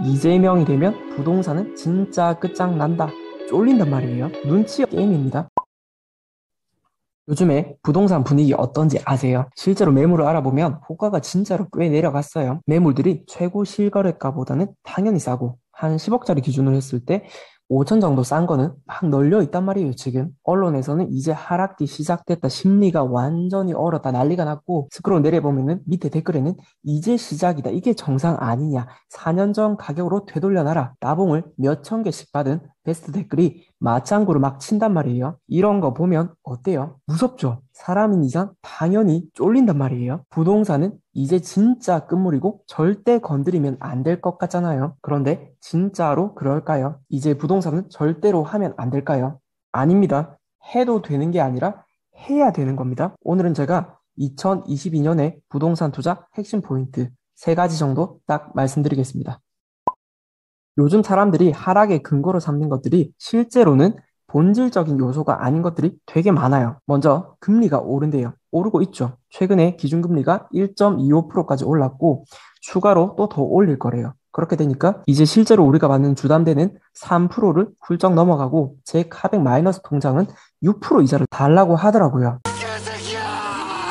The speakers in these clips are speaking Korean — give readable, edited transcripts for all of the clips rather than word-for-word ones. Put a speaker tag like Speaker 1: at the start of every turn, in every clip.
Speaker 1: 이재명이 되면 부동산은 진짜 끝장난다. 쫄린단 말이에요. 눈치 게임입니다. 요즘에 부동산 분위기 어떤지 아세요? 실제로 매물을 알아보면 호가가 진짜로 꽤 내려갔어요. 매물들이 최고 실거래가보다는 당연히 싸고 한 10억짜리 기준으로 했을 때 5천 정도 싼 거는 막 널려 있단 말이에요, 지금. 언론에서는 이제 하락기 시작됐다, 심리가 완전히 얼었다, 난리가 났고, 스크롤 내려보면은 밑에 댓글에는 이제 시작이다, 이게 정상 아니냐, 4년 전 가격으로 되돌려놔라, 나봉을 몇천 개씩 받은 베스트 댓글이 맞장구를 막 친단 말이에요. 이런 거 보면 어때요? 무섭죠? 사람인 이상 당연히 쫄린단 말이에요. 부동산은 이제 진짜 끝물이고 절대 건드리면 안 될 것 같잖아요. 그런데 진짜로 그럴까요? 이제 부동산은 절대로 하면 안 될까요? 아닙니다. 해도 되는 게 아니라 해야 되는 겁니다. 오늘은 제가 2022년에 부동산 투자 핵심 포인트 세 가지 정도 딱 말씀드리겠습니다. 요즘 사람들이 하락의 근거로 삼는 것들이 실제로는 본질적인 요소가 아닌 것들이 되게 많아요. 먼저 금리가 오른대요. 오르고 있죠. 최근에 기준금리가 1.25%까지 올랐고 추가로 또 더 올릴 거래요. 그렇게 되니까 이제 실제로 우리가 받는 주담대는 3%를 훌쩍 넘어가고 제 카백 마이너스 통장은 6% 이자를 달라고 하더라고요.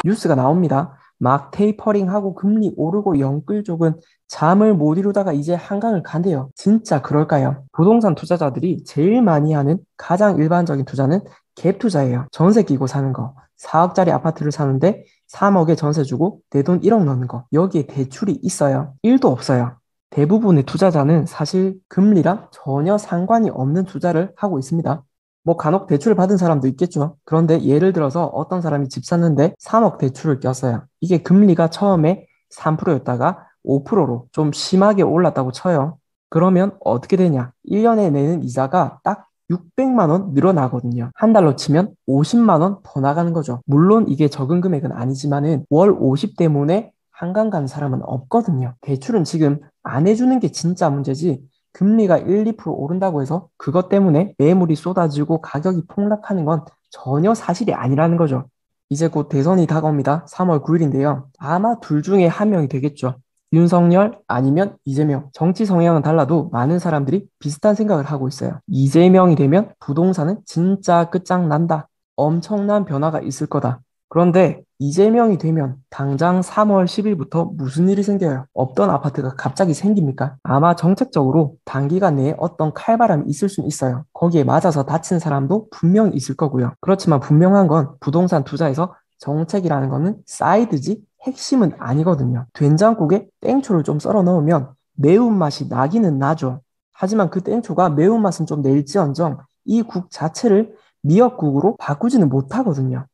Speaker 1: 뉴스가 나옵니다. 막 테이퍼링하고 금리 오르고 영끌족은 잠을 못 이루다가 이제 한강을 간대요. 진짜 그럴까요? 부동산 투자자들이 제일 많이 하는 가장 일반적인 투자는 갭 투자예요. 전세 끼고 사는 거. 4억짜리 아파트를 사는데 3억에 전세 주고 내 돈 1억 넣는 거. 여기에 대출이 있어요. 1도 없어요. 대부분의 투자자는 사실 금리랑 전혀 상관이 없는 투자를 하고 있습니다. 뭐 간혹 대출을 받은 사람도 있겠죠. 그런데 예를 들어서 어떤 사람이 집 샀는데 3억 대출을 꼈어요. 이게 금리가 처음에 3%였다가 5%로 좀 심하게 올랐다고 쳐요. 그러면 어떻게 되냐? 1년에 내는 이자가 딱 600만 원 늘어나거든요. 한 달로 치면 50만 원 더 나가는 거죠. 물론 이게 적은 금액은 아니지만은 월 50 때문에 한강 가는 사람은 없거든요. 대출은 지금 안 해주는 게 진짜 문제지. 금리가 1, 2% 오른다고 해서 그것 때문에 매물이 쏟아지고 가격이 폭락하는 건 전혀 사실이 아니라는 거죠. 이제 곧 대선이 다가옵니다. 3월 9일인데요. 아마 둘 중에 한 명이 되겠죠. 윤석열 아니면 이재명. 정치 성향은 달라도 많은 사람들이 비슷한 생각을 하고 있어요. 이재명이 되면 부동산은 진짜 끝장난다. 엄청난 변화가 있을 거다. 그런데 이재명이 되면 당장 3월 10일부터 무슨 일이 생겨요? 없던 아파트가 갑자기 생깁니까? 아마 정책적으로 단기간 내에 어떤 칼바람이 있을 수는 있어요. 거기에 맞아서 다친 사람도 분명히 있을 거고요. 그렇지만 분명한 건 부동산 투자에서 정책이라는 거는 사이드지 핵심은 아니거든요. 된장국에 땡초를 좀 썰어 넣으면 매운맛이 나기는 나죠. 하지만 그 땡초가 매운맛은 좀 낼지언정 이 국 자체를 미역국으로 바꾸지는 못하거든요.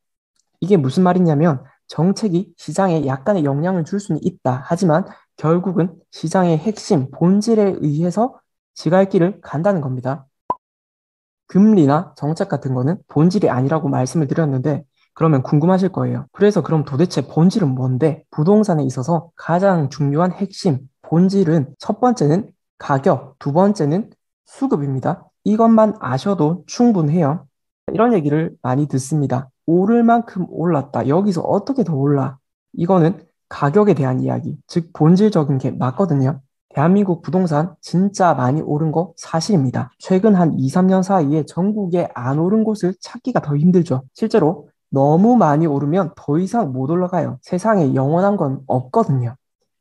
Speaker 1: 이게 무슨 말이냐면 정책이 시장에 약간의 영향을 줄 수는 있다. 하지만 결국은 시장의 핵심, 본질에 의해서 지갈 길을 간다는 겁니다. 금리나 정책 같은 거는 본질이 아니라고 말씀을 드렸는데 그러면 궁금하실 거예요. 그래서 그럼 도대체 본질은 뭔데? 부동산에 있어서 가장 중요한 핵심, 본질은 첫 번째는 가격, 두 번째는 수급입니다. 이것만 아셔도 충분해요. 이런 얘기를 많이 듣습니다. 오를 만큼 올랐다. 여기서 어떻게 더 올라? 이거는 가격에 대한 이야기, 즉 본질적인 게 맞거든요. 대한민국 부동산 진짜 많이 오른 거 사실입니다. 최근 한 2, 3년 사이에 전국에 안 오른 곳을 찾기가 더 힘들죠. 실제로 너무 많이 오르면 더 이상 못 올라가요. 세상에 영원한 건 없거든요.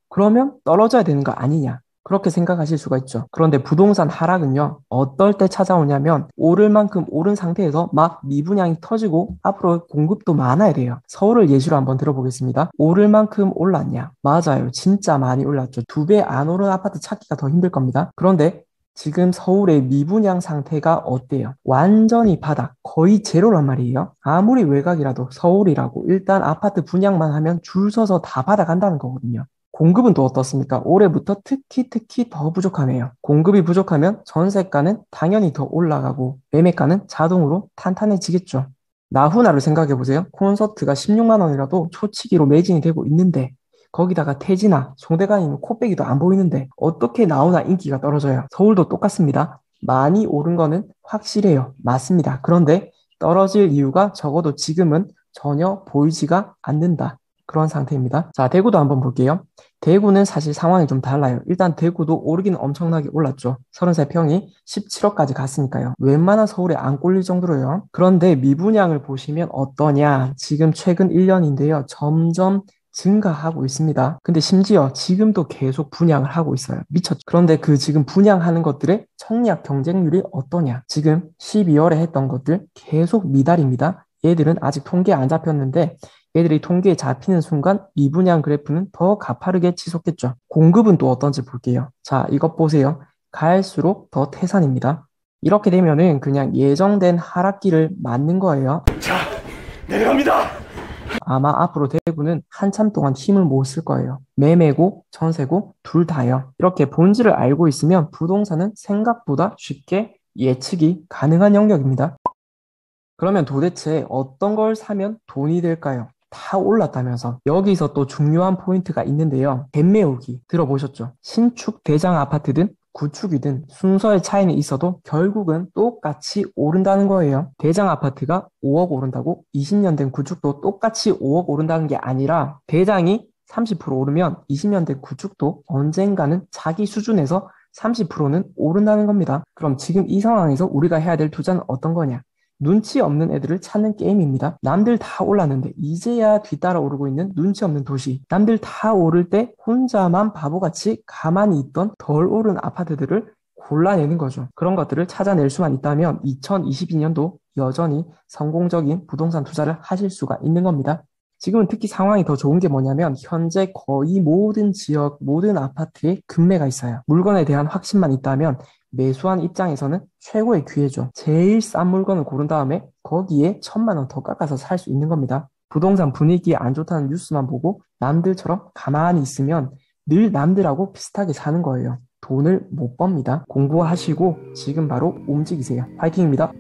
Speaker 1: 그러면 떨어져야 되는 거 아니냐? 그렇게 생각하실 수가 있죠. 그런데 부동산 하락은요, 어떨 때 찾아오냐면, 오를 만큼 오른 상태에서 막 미분양이 터지고, 앞으로 공급도 많아야 돼요. 서울을 예시로 한번 들어보겠습니다. 오를 만큼 올랐냐? 맞아요. 진짜 많이 올랐죠. 2배 안 오른 아파트 찾기가 더 힘들 겁니다. 그런데 지금 서울의 미분양 상태가 어때요? 완전히 바닥, 거의 제로란 말이에요. 아무리 외곽이라도 서울이라고 일단 아파트 분양만 하면 줄 서서 다 받아간다는 거거든요. 공급은 또 어떻습니까? 올해부터 특히 더 부족하네요. 공급이 부족하면 전세가는 당연히 더 올라가고 매매가는 자동으로 탄탄해지겠죠. 나훈아를 생각해 보세요. 콘서트가 16만 원이라도 초치기로 매진이 되고 있는데 거기다가 태지나 송대관 있는 코빼기도 안 보이는데 어떻게 나훈아 인기가 떨어져요? 서울도 똑같습니다. 많이 오른 거는 확실해요. 맞습니다. 그런데 떨어질 이유가 적어도 지금은 전혀 보이지가 않는다. 그런 상태입니다. 자, 대구도 한번 볼게요. 대구는 사실 상황이 좀 달라요. 일단 대구도 오르기는 엄청나게 올랐죠. 33 평이 17억까지 갔으니까요. 웬만한 서울에 안 꼴릴 정도로요. 그런데 미분양을 보시면 어떠냐? 지금 최근 1년인데요. 점점 증가하고 있습니다. 근데 심지어 지금도 계속 분양을 하고 있어요. 미쳤죠. 그런데 그 지금 분양하는 것들의 청약 경쟁률이 어떠냐? 지금 12월에 했던 것들 계속 미달입니다. 얘들은 아직 통계 안 잡혔는데 얘들이 통계에 잡히는 순간 미분양 그래프는 더 가파르게 치솟겠죠. 공급은 또 어떤지 볼게요. 자, 이것 보세요. 갈수록 더 태산입니다. 이렇게 되면은 그냥 예정된 하락기를 맞는 거예요.
Speaker 2: 자, 내려갑니다.
Speaker 1: 아마 앞으로 대구는 한참 동안 힘을 못 쓸 거예요. 매매고 전세고 둘 다요. 이렇게 본질을 알고 있으면 부동산은 생각보다 쉽게 예측이 가능한 영역입니다. 그러면 도대체 어떤 걸 사면 돈이 될까요? 다 올랐다면서. 여기서 또 중요한 포인트가 있는데요. 갭매우기 들어보셨죠? 신축 대장 아파트든 구축이든 순서의 차이는 있어도 결국은 똑같이 오른다는 거예요. 대장 아파트가 5억 오른다고 20년 된 구축도 똑같이 5억 오른다는 게 아니라 대장이 30% 오르면 20년 된 구축도 언젠가는 자기 수준에서 30%는 오른다는 겁니다. 그럼 지금 이 상황에서 우리가 해야 될 투자는 어떤 거냐? 눈치 없는 애들을 찾는 게임입니다. 남들 다 올랐는데 이제야 뒤따라 오르고 있는 눈치 없는 도시. 남들 다 오를 때 혼자만 바보같이 가만히 있던 덜 오른 아파트들을 골라내는 거죠. 그런 것들을 찾아낼 수만 있다면 2022년도 여전히 성공적인 부동산 투자를 하실 수가 있는 겁니다. 지금은 특히 상황이 더 좋은 게 뭐냐면 현재 거의 모든 지역, 모든 아파트에 급매가 있어요. 물건에 대한 확신만 있다면 매수한 입장에서는 최고의 기회죠. 제일 싼 물건을 고른 다음에 거기에 1,000만 원 더 깎아서 살 수 있는 겁니다. 부동산 분위기 안 좋다는 뉴스만 보고 남들처럼 가만히 있으면 늘 남들하고 비슷하게 사는 거예요. 돈을 못 법니다. 공부하시고 지금 바로 움직이세요. 파이팅입니다.